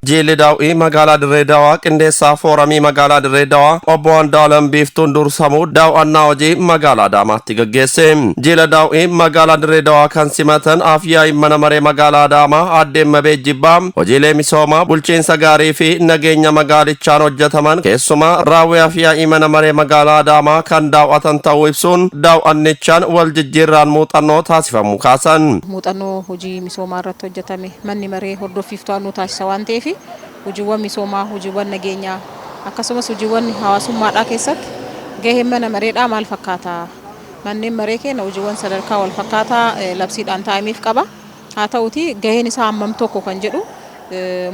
Jilidawi magala Dreddawa qindeessa foorami magala Dreddawa obbo Andu'aalem Biiftuun dursamu daawwannaa hojii magala Adaamaatti gaggeesse. Jilidawi magala Dreddawa kan simatan afyaa'ii mana maree magala Adaamaa aadde Immabet Jibbaa hojiilee misoomaa bulchiinsa gaarii fi nageenya magaalichaan hojjetaman keessumaa raawwii afyaa'ii mana maree magala Adaamaa kan daawwatan ta'uu ibsuun daawwannichaan wal jijjiirraan muuxannoo taasifamu kaasan. Muuxannoo hojii misoomaa irratti hojjetame manni maree hordoffiif to'annoo taasisa waan ta'eef hojiiwwan misoomaa hojiiwwan nageenyaa akkasumas hojiiwwan hawaasummaadhaa keessatti gaheen mana mareedhaa maal fakkaata manneen maree keenya hojiiwwan sadarkaa wal fakkaataa labsiidhaan taa'amiif qaba haa ta'uti gaheen isaa hammam tokko kan jedhu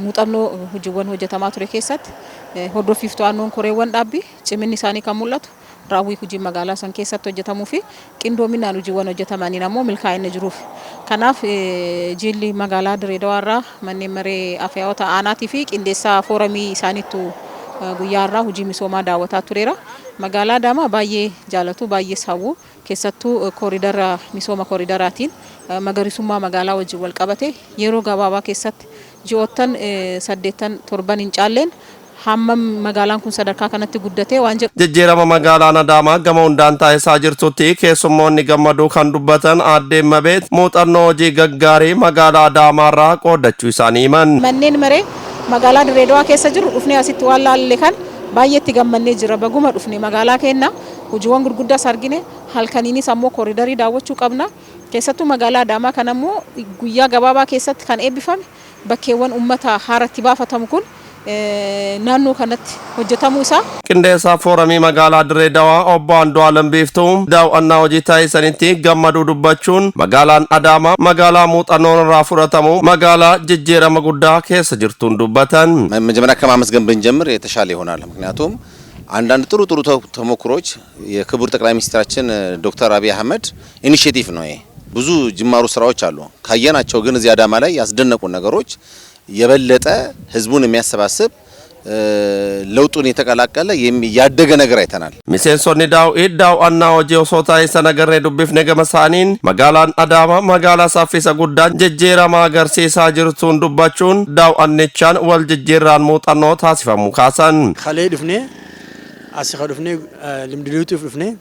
muuxannoo hojiiwwan hojjetamaa ture keessatti hordoffiif to'annoon koreewwan dhaabbii ciminni isaanii kan mul'atu raawwii hojii magaalaa san keessatti hojjetamuu fi qindoominaan hojiiwwan hojjetamaniin ammoo milkaa'inni jiruuf kanaaf jilli magaalaa Dirreedawaa irraa manneen maree afyaa'ota aanaatii fi qindeessaa fooramii isaaniitu guyyaa irraa hojii misoomaa daawwataa tureera. Magaalaa Adaamaa baay'ee jaalatu baay'ee hawwu keessattuu kooriidara misooma kooriidaraatiin magariisummaa magaalaa wajjin wal qabate yeroo gabaabaa keessatti ji'oottan 8-7 hin caalleen hammam magaalaan kun sadarkaa kanatti guddatee waan jedhu jijjiirama magaalaan Adaamaa gama hundaan taasisaa jirtutti keessummoonni gammaduu kan dubbatan aadde Immabet muuxannoo hojii gaggaarii magaalaa Adaamaa irraa qooddachuu isaanii himan. Manneen maree magaalaa Dirreedawaa keessa jiru dhufnee asitti waan laalle kan baay'eetti gammannee jira baguma dhufnee magaalaa keenya hojiiwwan gurguddaas argine halkaniinis ammoo kooriidarii daawwachuu qabna keessattuu magaalaa Adaamaa kan ammoo guyyaa gabaabaa keessatti kan eebbifame bakkeewwan uummata haaratti baafatamu kun naannoo kanatti hojjetamuu isaa qindeessaa fooramii magaalaa Dirreedawaa obbo Andu'aalem Biiftuun daawwannaa hojii taasisanitti gammaduu dubbachuun magaalaan Adaamaa magaalaa muuxannoon irraa fudhatamu magaalaa jijjiirama guddaa keessa jirtuun dubbatan. መጀመሪያ ከማመስገን ብንጀምር የተሻለ ይሆናል ምክንያቱም አንዳንድ ጥሩ ተሞክሮች የክቡር ጠቅላይ ሚኒስትራችን ዶክተር አብይ አህመድ ኢኒሺዬቲቭ ነው ብዙ ጅማሩ ስራዎች አሉ ካየናቸው ግን እዚህ አዳማ ላይ ያስደነቁ ነገሮች የበለጠ ህዝቡን የሚያሰባስብ ለውጡን የተቀላቀለ ያደገ ነገር አይተናል። ሚሴንሶኒ daawwannaa hojii osoo taasisan agarree dubbifne gama isaaniin magaalaan Adaamaa magaalaa saffisa guddaan jijjiirama agarsiisaa jirtuun dubbachuun daawwannichaan wal jijjiirraan muuxannoo taasifamu kaasan. Kalee dhufnee asii dhufnee limdiluutuuf dhufnee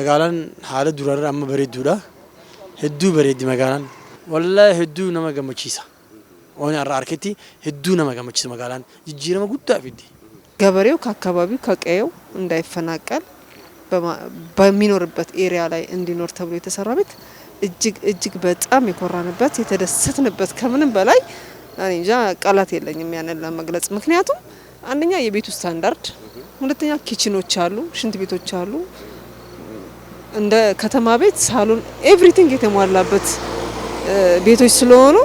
magaalaan haala durarra amma bareedduudha. Hedduu bareeddi magaalaan wallahi hedduu nama gammachiisa. ኦን አርአርኬቲ ህዱና መጋመችስ መጋላን ይጅረመ ጉዳ ፊዲ ገበሬው ከአካባቢው ከቀየው እንዳይፈናቀል በሚኖርበት ኤሪያ ላይ እንዲኖር ተብሎ የተሰራ ቤት እጅግ በጣም የኮራንበት የተደሰትንበት ከምንም በላይ እኔ እንጃ ቃላት የለኝም ያንን ለመግለጽ ምክንያቱም አንደኛ የቤቱ ስታንዳርድ ሁለተኛ ኪችኖች አሉ ሽንት ቤቶች አሉ እንደ ከተማ ቤት ሳሎን ኤቭሪቲንግ የተሟላበት ቤቶች ስለሆኑ